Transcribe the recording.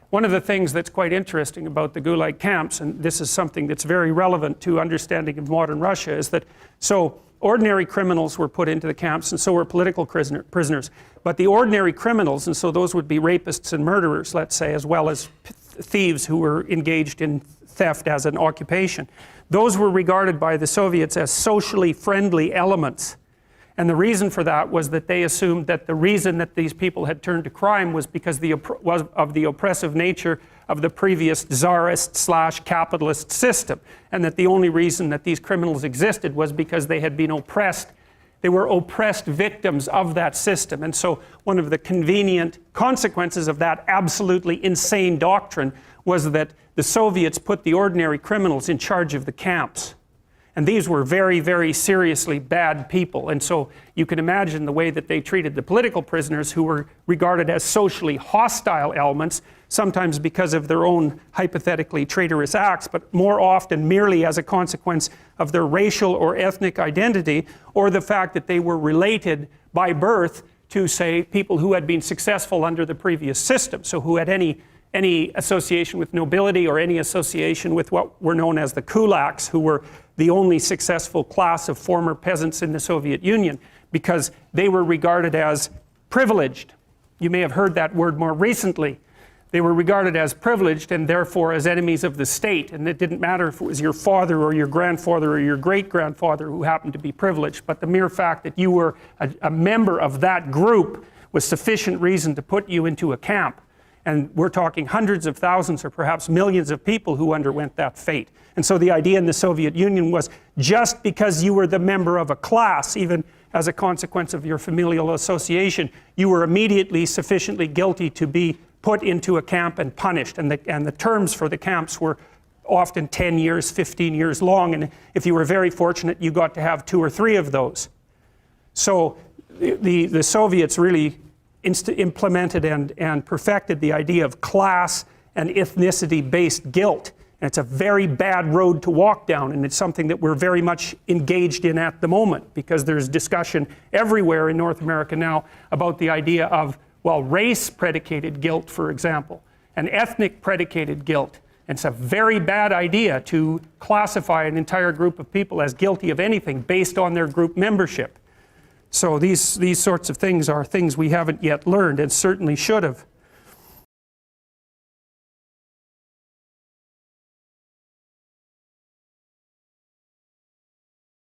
one of the things that's quite interesting about the Gulag camps, and this is something that's very relevant to understanding of modern Russia, is that so ordinary criminals were put into the camps, and so were political prisoners. But the ordinary criminals, and so those would be rapists and murderers, let's say, as well as thieves who were engaged in theft as an occupation, those were regarded by the Soviets as socially friendly elements. And the reason for that was that they assumed that the reason that these people had turned to crime was because of the oppressive nature of the previous czarist/capitalist system, and that the only reason that these criminals existed was because they had been oppressed. They were oppressed victims of that system. And so one of the convenient consequences of that absolutely insane doctrine was that the Soviets put the ordinary criminals in charge of the camps. And these were very, very seriously bad people. And so you can imagine the way that they treated the political prisoners, who were regarded as socially hostile elements, sometimes because of their own hypothetically traitorous acts, but more often merely as a consequence of their racial or ethnic identity, or the fact that they were related by birth to, say, people who had been successful under the previous system, so who had any association with nobility or any association with what were known as the kulaks, who were the only successful class of former peasants in the Soviet Union, because they were regarded as privileged. You may have heard that word more recently. They were regarded as privileged and therefore as enemies of the state, and it didn't matter if it was your father or your grandfather or your great-grandfather who happened to be privileged, but the mere fact that you were a member of that group was sufficient reason to put you into a camp. And we're talking hundreds of thousands or perhaps millions of people who underwent that fate. And so the idea in the Soviet Union was, just because you were the member of a class, even as a consequence of your familial association, you were immediately sufficiently guilty to be put into a camp and punished. And the terms for the camps were often 10 years, 15 years long. And if you were very fortunate, you got to have 2 or 3 of those. So the Soviets really implemented and perfected the idea of class and ethnicity-based guilt. And it's a very bad road to walk down, and it's something that we're very much engaged in at the moment, because there's discussion everywhere in North America now about the idea of, well, race-predicated guilt, for example, and ethnic-predicated guilt. And it's a very bad idea to classify an entire group of people as guilty of anything based on their group membership. So these sorts of things are things we haven't yet learned, and certainly should have.